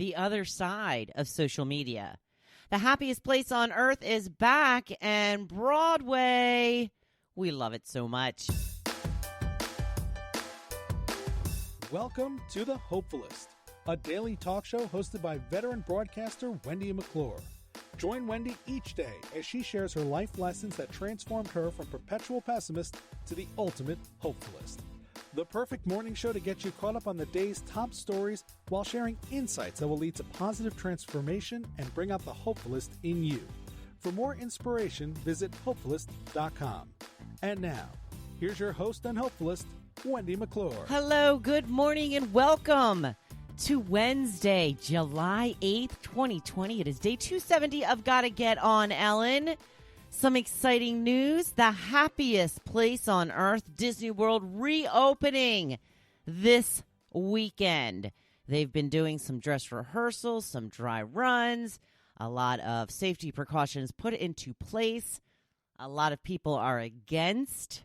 the other side of social media. The happiest place on earth is back, and Broadway, we love it so much. Welcome to the Hopefulist, a daily talk show hosted by veteran broadcaster Wendy McClure. Join Wendy each day as she shares her life lessons that transformed her from perpetual pessimist to the ultimate hopefulist. The perfect morning show to get you caught up on the day's top stories while sharing insights that will lead to positive transformation and bring out the hopefulist in you. For more inspiration, visit hopefulist.com. And now, here's your host and hopefulist, Wendy McClure. Hello, good morning, and welcome to Wednesday, July 8th, 2020. It is day 270 of Gotta Get On, Ellen. Some exciting news. The happiest place on earth, Disney World, reopening this weekend. They've been doing some dress rehearsals, some dry runs, a lot of safety precautions put into place. A lot of people are against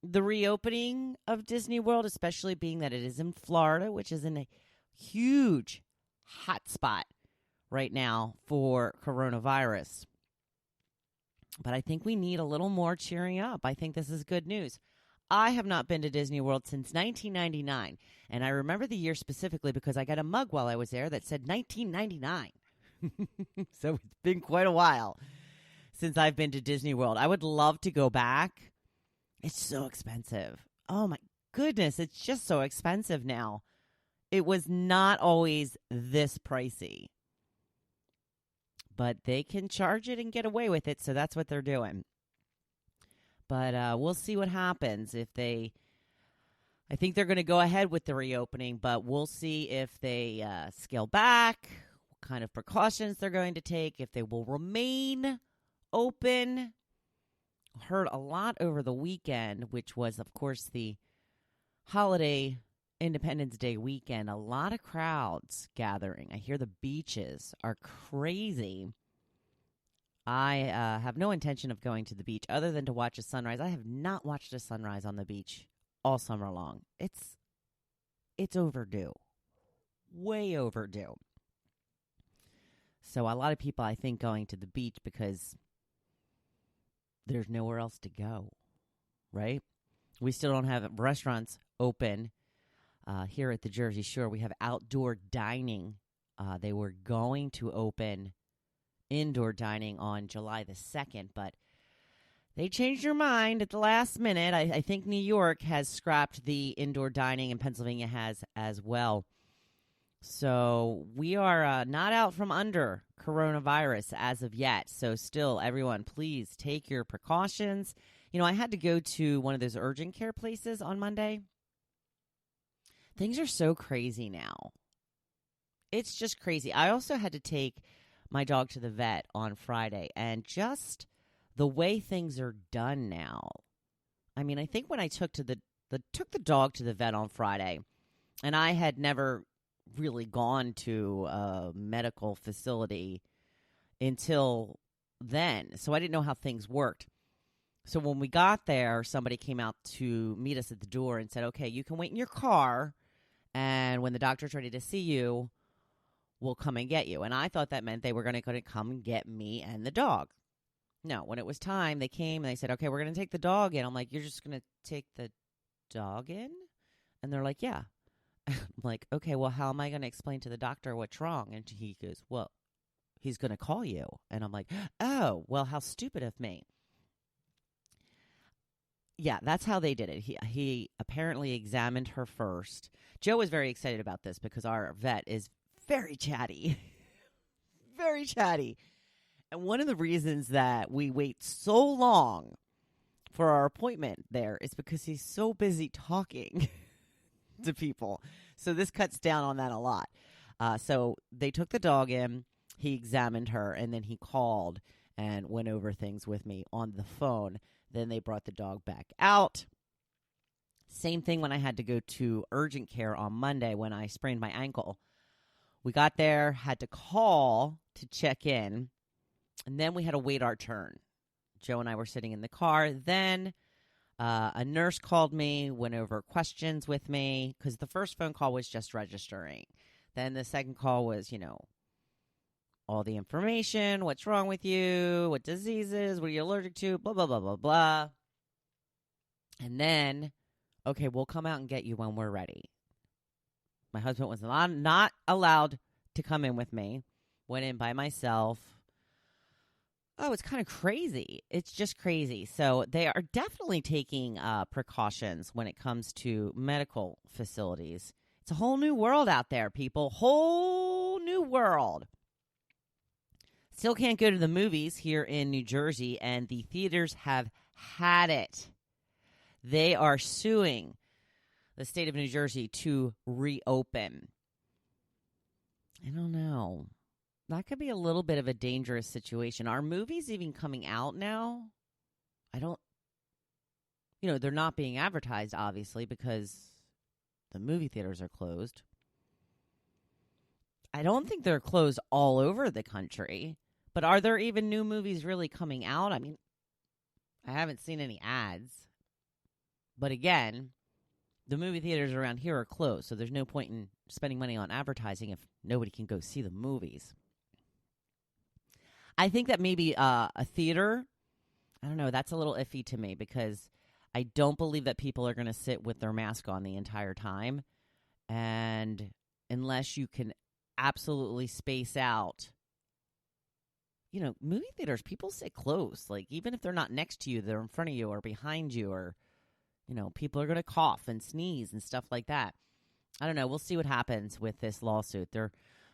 the reopening of Disney World, especially being that it is in Florida, which is in a huge hot spot right now for coronavirus. But I think we need a little more cheering up. I think this is good news. I have not been to Disney World since 1999. And I remember the year specifically because I got a mug while I was there that said 1999. So it's been quite a while since I've been to Disney World. I would love to go back. It's so expensive. Oh my goodness, it's just so expensive now. It was not always this pricey. But they can charge it and get away with it, so that's what they're doing. But we'll see what happens if they... I think they're going to go ahead with the reopening, but we'll see if they scale back, what kind of precautions they're going to take, if they will remain open. Heard a lot over the weekend, which was, of course, the holiday Independence Day weekend. A lot of crowds gathering. I hear the beaches are crazy. I have no intention of going to the beach other than to watch a sunrise. I have not watched a sunrise on the beach all summer long. It's overdue. Way overdue. So a lot of people, I think, going to the beach because there's nowhere else to go, right? We still don't have restaurants open. Here at the Jersey Shore, we have outdoor dining. They were going to open indoor dining on July the 2nd, but they changed their mind at the last minute. I think New York has scrapped the indoor dining, and Pennsylvania has as well. So we are not out from under coronavirus as of yet. So still, everyone, please take your precautions. You know, I had to go to one of those urgent care places on Monday. Things are so crazy now. It's just crazy. I also had to take my dog to the vet on Friday, and just the way things are done now. I mean, I think when I took the dog to the vet on Friday, and I had never really gone to a medical facility until then, so I didn't know how things worked. So when we got there, somebody came out to meet us at the door and said, okay, you can wait in your car, and when the doctor's ready to see you, we'll come and get you. And I thought that meant they were going to come and get me and the dog. No, when it was time, they came and they said, okay, we're going to take the dog in. I'm like, you're just going to take the dog in? And they're like, yeah. I'm like, okay, well, how am I going to explain to the doctor what's wrong? And he goes, well, he's going to call you. And I'm like, oh, well, how stupid of me. Yeah, that's how they did it. He apparently examined her first. Joe was very excited about this because our vet is very chatty. Very chatty. And one of the reasons that we wait so long for our appointment there is because he's so busy talking to people. So this cuts down on that a lot. So they took the dog in, he examined her, and then he called and went over things with me on the phone. Then they brought the dog back out. Same thing when I had to go to urgent care on Monday when I sprained my ankle. We got there, had to call to check in, and then we had to wait our turn. Joe and I were sitting in the car. Then a nurse called me, went over questions with me, because the first phone call was just registering. Then the second call was, all the information, what's wrong with you, what diseases, what are you allergic to, blah, blah, blah, blah, blah. And then, okay, we'll come out and get you when we're ready. My husband was not allowed to come in with me. Went in by myself. Oh, it's kind of crazy. It's just crazy. So they are definitely taking precautions when it comes to medical facilities. It's a whole new world out there, people. Whole new world. Still can't go to the movies here in New Jersey, and the theaters have had it. They are suing the state of New Jersey to reopen. I don't know. That could be a little bit of a dangerous situation. Are movies even coming out now? They're not being advertised, obviously, because the movie theaters are closed. I don't think they're closed all over the country. But are there even new movies really coming out? I mean, I haven't seen any ads. But again, the movie theaters around here are closed, so there's no point in spending money on advertising if nobody can go see the movies. I think that maybe a theater, I don't know, that's a little iffy to me because I don't believe that people are going to sit with their mask on the entire time. And unless you can absolutely space out, movie theaters, people sit close. Like, even if they're not next to you, they're in front of you or behind you, or, people are going to cough and sneeze and stuff like that. I don't know. We'll see what happens with this lawsuit. They're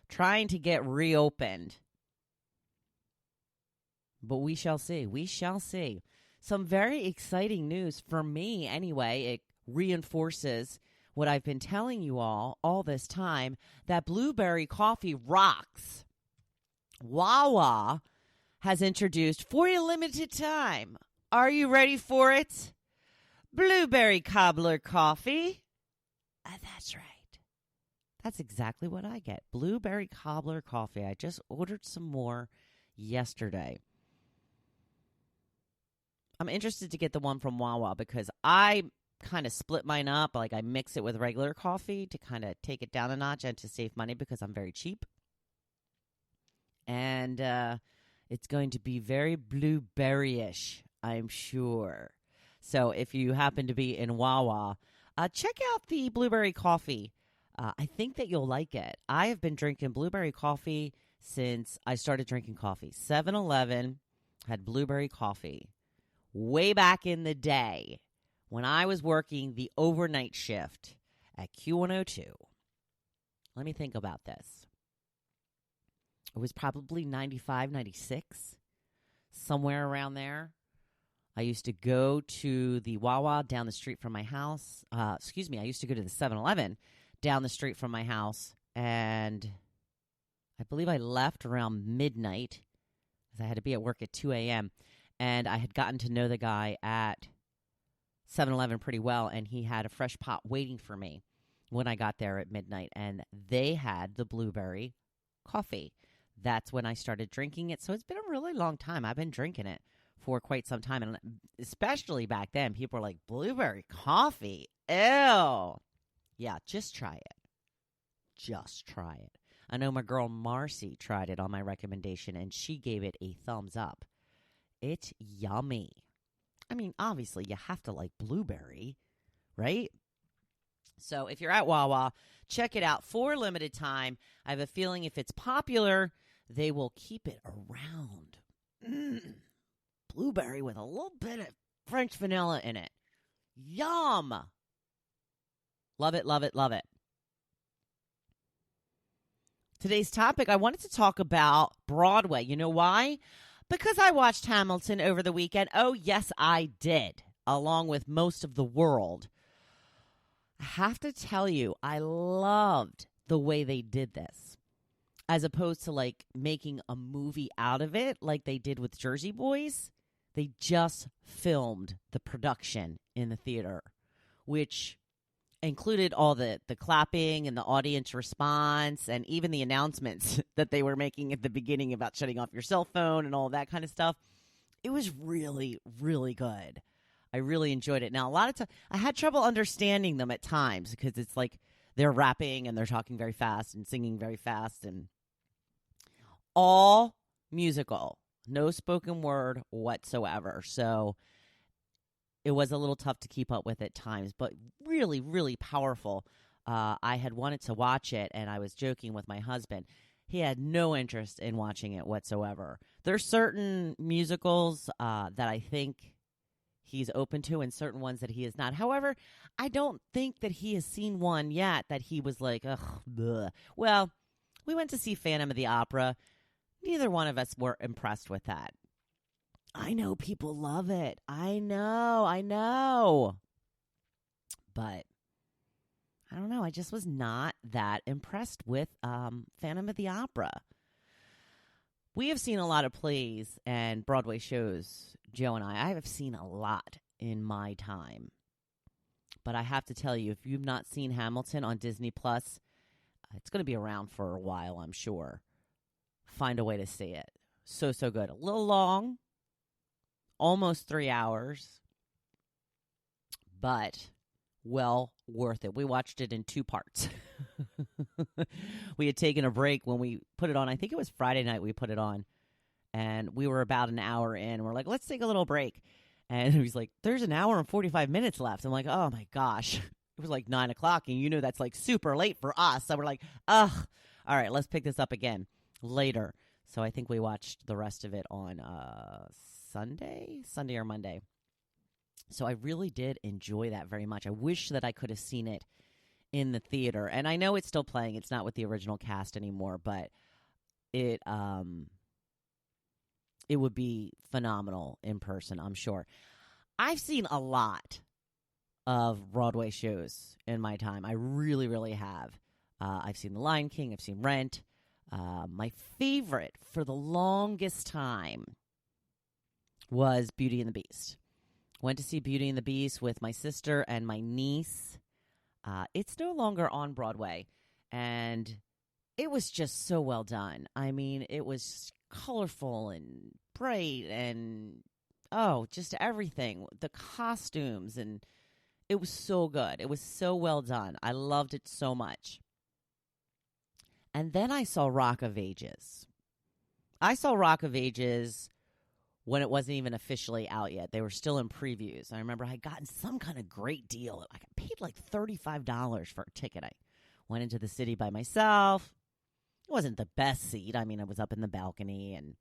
trying to get reopened. But we shall see. We shall see. Some very exciting news for me anyway. It reinforces what I've been telling you all this time, that blueberry coffee rocks. Wawa has introduced for a limited time. Are you ready for it? Blueberry cobbler coffee. That's right. That's exactly what I get. Blueberry cobbler coffee. I just ordered some more yesterday. I'm interested to get the one from Wawa because I kind of split mine up. Like, I mix it with regular coffee to kind of take it down a notch and to save money because I'm very cheap. And it's going to be very blueberry-ish, I'm sure. So if you happen to be in Wawa, check out the blueberry coffee. I think that you'll like it. I have been drinking blueberry coffee since I started drinking coffee. 7-Eleven had blueberry coffee way back in the day when I was working the overnight shift at Q102. Let me think about this. It was probably 95, 96, somewhere around there. I used to go to the Wawa down the street from my house. I used to go to the 7-Eleven down the street from my house, and I believe I left around midnight because I had to be at work at 2 a.m., and I had gotten to know the guy at 7-Eleven pretty well, and he had a fresh pot waiting for me when I got there at midnight, and they had the blueberry coffee. That's when I started drinking it, so it's been a really long time. I've been drinking it for quite some time, and especially back then, people were like, blueberry coffee? Ew. Yeah, just try it. Just try it. I know my girl Marcy tried it on my recommendation, and she gave it a thumbs up. It's yummy. I mean, obviously, you have to like blueberry, right? So if you're at Wawa, check it out for a limited time. I have a feeling if it's popular, they will keep it around. Blueberry with a little bit of French vanilla in it. Yum. Love it, love it, love it. Today's topic, I wanted to talk about Broadway. You know why? Because I watched Hamilton over the weekend. Oh, yes, I did, along with most of the world. I have to tell you, I loved the way they did this, as opposed to like making a movie out of it like they did with Jersey Boys. They just filmed the production in the theater, which included all the clapping and the audience response and even the announcements that they were making at the beginning about shutting off your cell phone and all that kind of stuff. It was really, really good. I really enjoyed it. Now, a lot of times I had trouble understanding them at times because it's like they're rapping and they're talking very fast and singing very fast, and all musical, no spoken word whatsoever. So it was a little tough to keep up with at times, but really, really powerful. I had wanted to watch it, and I was joking with my husband. He had no interest in watching it whatsoever. There's certain musicals that I think he's open to and certain ones that he is not. However, I don't think that he has seen one yet that he was like, ugh, bleh. Well, we went to see Phantom of the Opera. Neither one of us were impressed with that. I know people love it. I know. But I don't know. I just was not that impressed with Phantom of the Opera. We have seen a lot of plays and Broadway shows, Joe and I. I have seen a lot in my time. But I have to tell you, if you've not seen Hamilton on Disney+, it's going to be around for a while, I'm sure. Find a way to see it. So good. A little long, almost 3 hours, but well worth it. We watched it in 2 parts. We had taken a break when we put it on. I think it was Friday night we put it on, and we were about an hour in. We're like, let's take a little break. And he was like, there's an hour and 45 minutes left. I'm like, oh, my gosh. It was like 9 o'clock, and you know that's like super late for us. So we're like, ugh, all right, let's pick this up again later. So I think we watched the rest of it on Sunday or Monday. So I really did enjoy that very much. I wish that I could have seen it in the theater. And I know it's still playing. It's not with the original cast anymore, but it would be phenomenal in person, I'm sure. I've seen a lot of Broadway shows in my time. I really, really have. I've seen The Lion King. I've seen Rent. My favorite for the longest time was Beauty and the Beast. Went to see Beauty and the Beast with my sister and my niece. It's no longer on Broadway, and it was just so well done. I mean, it was colorful and bright and, just everything. The costumes, and it was so good. It was so well done. I loved it so much. And then I saw Rock of Ages. I saw Rock of Ages when it wasn't even officially out yet. They were still in previews. I remember I had gotten some kind of great deal. I paid like $35 for a ticket. I went into the city by myself. It wasn't the best seat. I mean, I was up in the balcony and,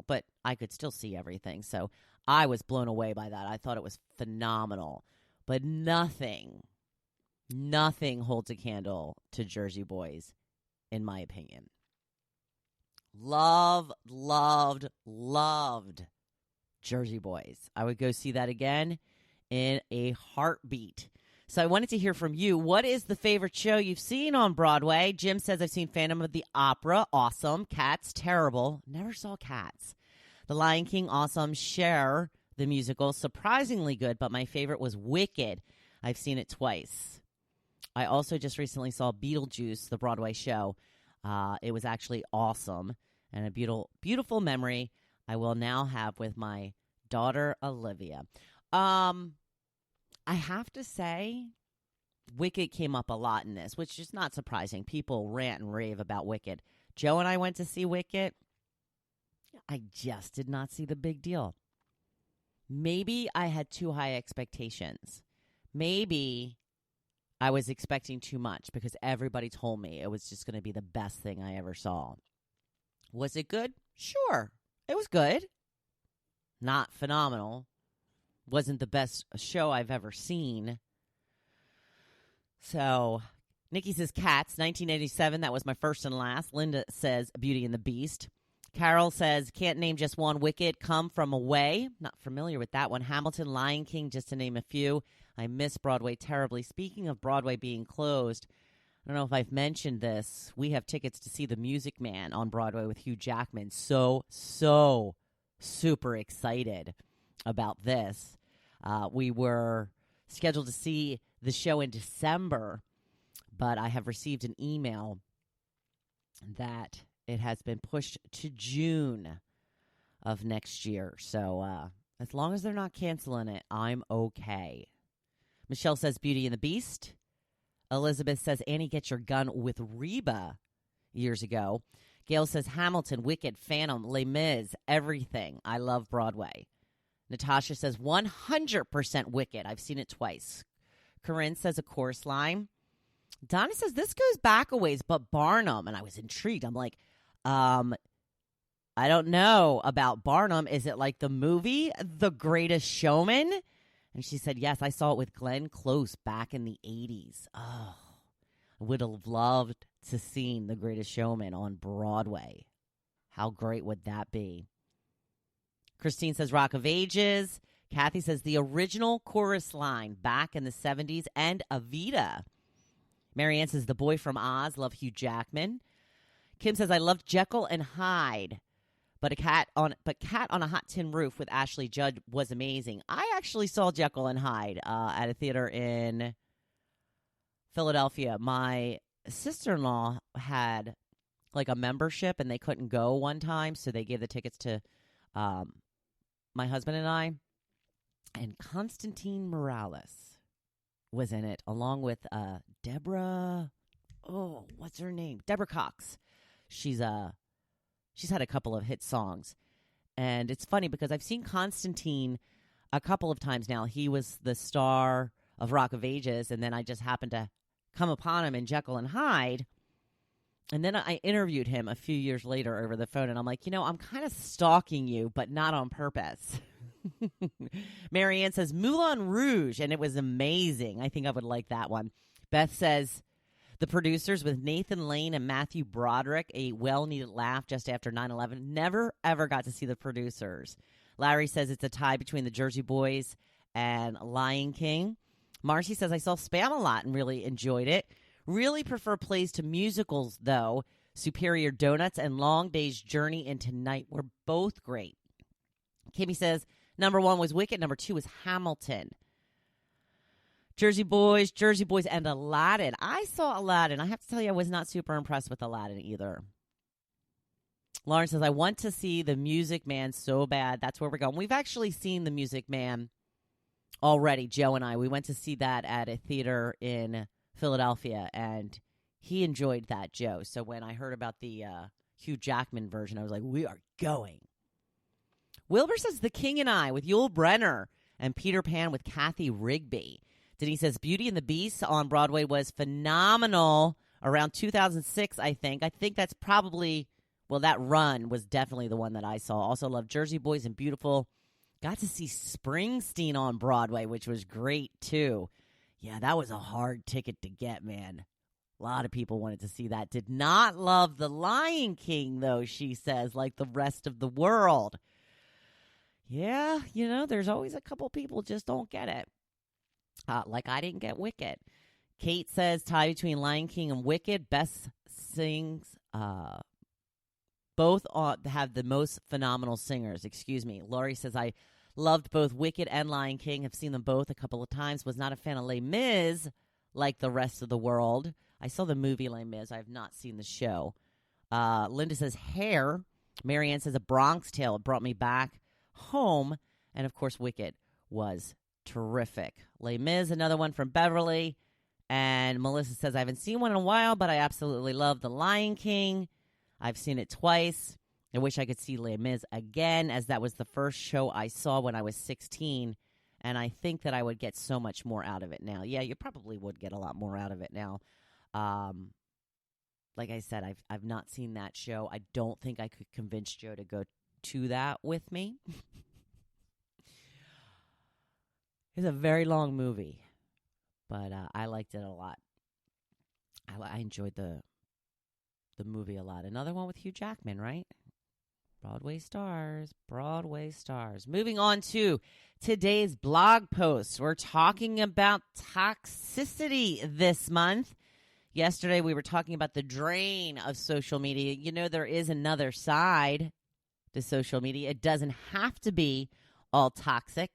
but I could still see everything. So I was blown away by that. I thought it was phenomenal. But nothing holds a candle to Jersey Boys, in my opinion. Loved Jersey Boys. I would go see that again in a heartbeat. So I wanted to hear from you. What is the favorite show you've seen on Broadway? Jim says, I've seen Phantom of the Opera. Awesome. Cats, terrible. Never saw Cats. The Lion King, awesome. Cher, the musical, surprisingly good, but my favorite was Wicked. I've seen it twice. I also just recently saw Beetlejuice, the Broadway show. It was actually awesome and a beautiful memory I will now have with my daughter, Olivia. I have to say, Wicked came up a lot in this, which is not surprising. People rant and rave about Wicked. Joe and I went to see Wicked. I just did not see the big deal. Maybe I had too high expectations. Maybe I was expecting too much because everybody told me it was just going to be the best thing I ever saw. Was it good? Sure. It was good. Not phenomenal. Wasn't the best show I've ever seen. So, Nikki says Cats, 1987. That was my first and last. Linda says Beauty and the Beast. Carol says, can't name just one. Wicked, Come From Away. Not familiar with that one. Hamilton, Lion King, just to name a few. I miss Broadway terribly. Speaking of Broadway being closed, I don't know if I've mentioned this. We have tickets to see The Music Man on Broadway with Hugh Jackman. So super excited about this. We were scheduled to see the show in December, but I have received an email that it has been pushed to June of next year. So as long as they're not canceling it, I'm okay. Michelle says Beauty and the Beast. Elizabeth says, Annie, get your gun with Reba years ago. Gail says, Hamilton, Wicked, Phantom, Les Mis, everything. I love Broadway. Natasha says, 100% Wicked. I've seen it twice. Corinne says, a chorus line. Donna says, this goes back a ways, but Barnum. And I was intrigued. I'm like, I don't know about Barnum. Is it like the movie, The Greatest Showman? And she said, yes, I saw it with Glenn Close back in the 80s. Oh, I would have loved to seen The Greatest Showman on Broadway. How great would that be? Christine says, Rock of Ages. Kathy says, the original chorus line back in the 70s and Evita. Marianne says, The Boy from Oz. Love Hugh Jackman. Kim says, I loved Jekyll and Hyde. But Cat on a Hot Tin Roof with Ashley Judd was amazing. I actually saw Jekyll and Hyde at a theater in Philadelphia. My sister-in-law had like a membership, and they couldn't go one time, so they gave the tickets to my husband and I. And Constantine Morales was in it, along with Deborah. Oh, what's her name? Deborah Cox. She's had a couple of hit songs. And it's funny because I've seen Constantine a couple of times now. He was the star of Rock of Ages, and then I just happened to come upon him in Jekyll and Hyde. And then I interviewed him a few years later over the phone, and I'm like, I'm kind of stalking you, but not on purpose. Marianne says, Moulin Rouge, and it was amazing. I think I would like that one. Beth says, The Producers with Nathan Lane and Matthew Broderick, a well-needed laugh just after 9/11. Never, ever got to see The Producers. Larry says it's a tie between the Jersey Boys and Lion King. Marcy says, I saw Spam a lot and really enjoyed it. Really prefer plays to musicals, though. Superior Donuts and Long Day's Journey into Night were both great. Kimmy says, number 1 was Wicked. Number 2 was Hamilton. Jersey Boys, and Aladdin. I saw Aladdin. I have to tell you, I was not super impressed with Aladdin either. Lauren says, I want to see The Music Man so bad. That's where we're going. We've actually seen The Music Man already, Joe and I. We went to see that at a theater in Philadelphia, and he enjoyed that, Joe. So when I heard about the Hugh Jackman version, I was like, we are going. Wilbur says, The King and I with Yul Brynner and Peter Pan with Kathy Rigby. Denise says, Beauty and the Beast on Broadway was phenomenal around 2006, I think. I think that's probably, that run was definitely the one that I saw. Also love Jersey Boys and Beautiful. Got to see Springsteen on Broadway, which was great, too. Yeah, that was a hard ticket to get, man. A lot of people wanted to see that. Did not love The Lion King, though, she says, like the rest of the world. Yeah, there's always a couple people just don't get it. Like I didn't get Wicked. Kate says, tie between Lion King and Wicked. Best sings. Both have the most phenomenal singers. Excuse me. Laurie says, I loved both Wicked and Lion King. Have seen them both a couple of times. Was not a fan of Les Mis like the rest of the world. I saw the movie Les Mis. I have not seen the show. Linda says, Hair. Marianne says, A Bronx Tale. It brought me back home. And, of course, Wicked was terrific. Les Mis, another one from Beverly. And Melissa says, I haven't seen one in a while, but I absolutely love The Lion King. I've seen it twice. I wish I could see Les Mis again, as that was the first show I saw when I was 16. And I think that I would get so much more out of it now. Yeah, you probably would get a lot more out of it now. Like I said, I've not seen that show. I don't think I could convince Joe to go to that with me. It's a very long movie, but I liked it a lot. I enjoyed the movie a lot. Another one with Hugh Jackman, right? Broadway stars. Moving on to today's blog post. We're talking about toxicity this month. Yesterday, we were talking about the drain of social media. There is another side to social media. It doesn't have to be all toxic.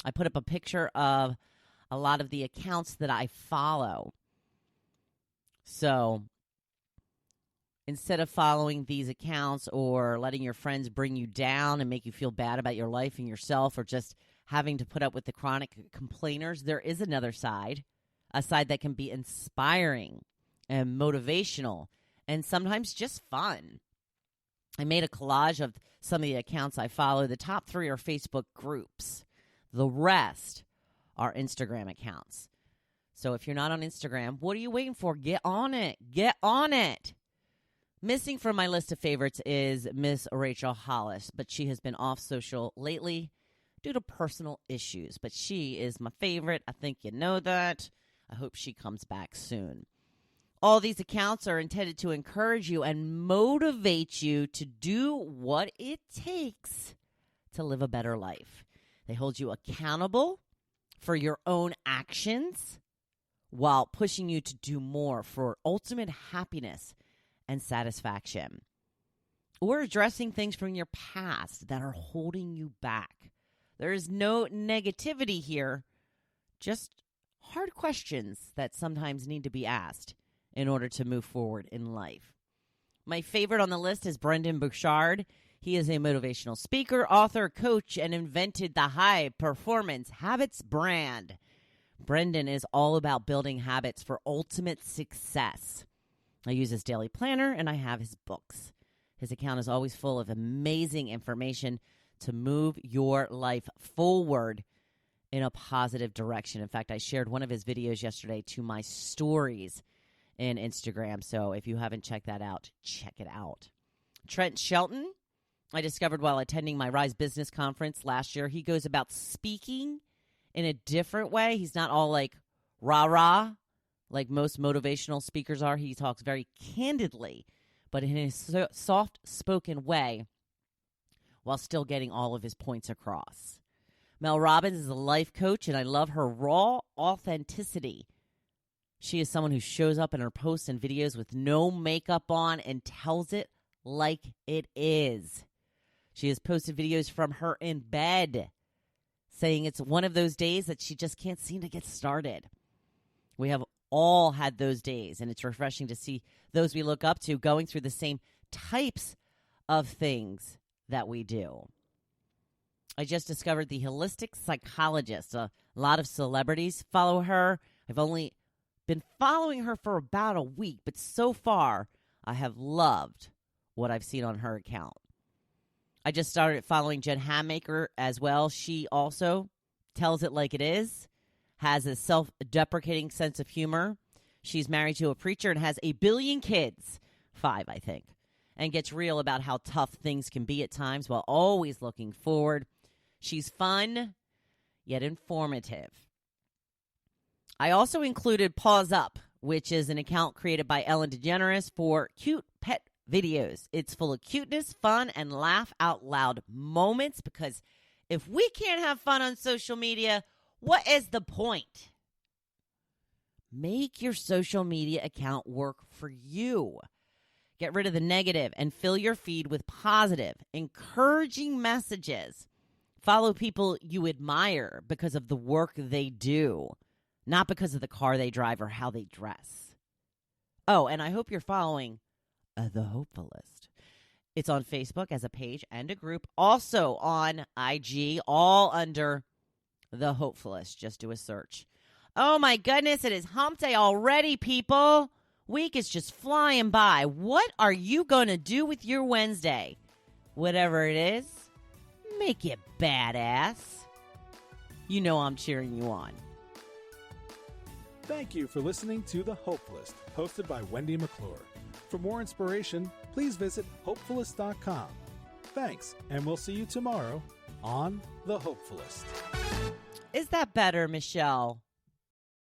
I put up a picture of a lot of the accounts that I follow. So instead of following these accounts or letting your friends bring you down and make you feel bad about your life and yourself, or just having to put up with the chronic complainers, there is another side. a side that can be inspiring and motivational and sometimes just fun. I made a collage of some of the accounts I follow. The top 3 are Facebook groups. The rest are Instagram accounts. So if you're not on Instagram, what are you waiting for? Get on it. Get on it. Missing from my list of favorites is Miss Rachel Hollis, but she has been off social lately due to personal issues. But she is my favorite. I think you know that. I hope she comes back soon. All these accounts are intended to encourage you and motivate you to do what it takes to live a better life. They hold you accountable for your own actions while pushing you to do more for ultimate happiness and satisfaction. Or addressing things from your past that are holding you back. There is no negativity here, just hard questions that sometimes need to be asked in order to move forward in life. My favorite on the list is Brendon Burchard. He is a motivational speaker, author, coach, and invented the High Performance Habits brand. Brendon is all about building habits for ultimate success. I use his daily planner, and I have his books. His account is always full of amazing information to move your life forward in a positive direction. In fact, I shared one of his videos yesterday to my stories in Instagram. So if you haven't checked that out, check it out. Trent Shelton, I discovered while attending my Rise Business Conference last year. He goes about speaking in a different way. He's not all like rah-rah like most motivational speakers are. He talks very candidly, but in a soft-spoken way while still getting all of his points across. Mel Robbins is a life coach, and I love her raw authenticity. She is someone who shows up in her posts and videos with no makeup on and tells it like it is. She has posted videos from her in bed, saying it's one of those days that she just can't seem to get started. We have all had those days, and it's refreshing to see those we look up to going through the same types of things that we do. I just discovered the holistic psychologist. A lot of celebrities follow her. I've only been following her for about a week, but so far I have loved what I've seen on her account. I just started following Jen Hammaker as well. She also tells it like it is, has a self-deprecating sense of humor. She's married to a preacher and has 1 billion kids, 5, I think, and gets real about how tough things can be at times while always looking forward. She's fun, yet informative. I also included Paws Up, which is an account created by Ellen DeGeneres for cute pet videos. It's full of cuteness, fun, and laugh out loud moments, because if we can't have fun on social media, what is the point? Make your social media account work for you. Get rid of the negative and fill your feed with positive, encouraging messages. Follow people you admire because of the work they do, not because of the car they drive or how they dress. Oh, and I hope you're following The Hopefulist. It's on Facebook as a page and a group. Also on IG, all under The Hopefulist. Just do a search. Oh my goodness, it is hump day already, people. Week is just flying by. What are you going to do with your Wednesday? Whatever it is, make it badass. You know I'm cheering you on. Thank you for listening to The Hopefulist, hosted by Wendy McClure. For more inspiration, please visit hopefulist.com. Thanks, and we'll see you tomorrow on The Hopefulist. Is that better, Michelle?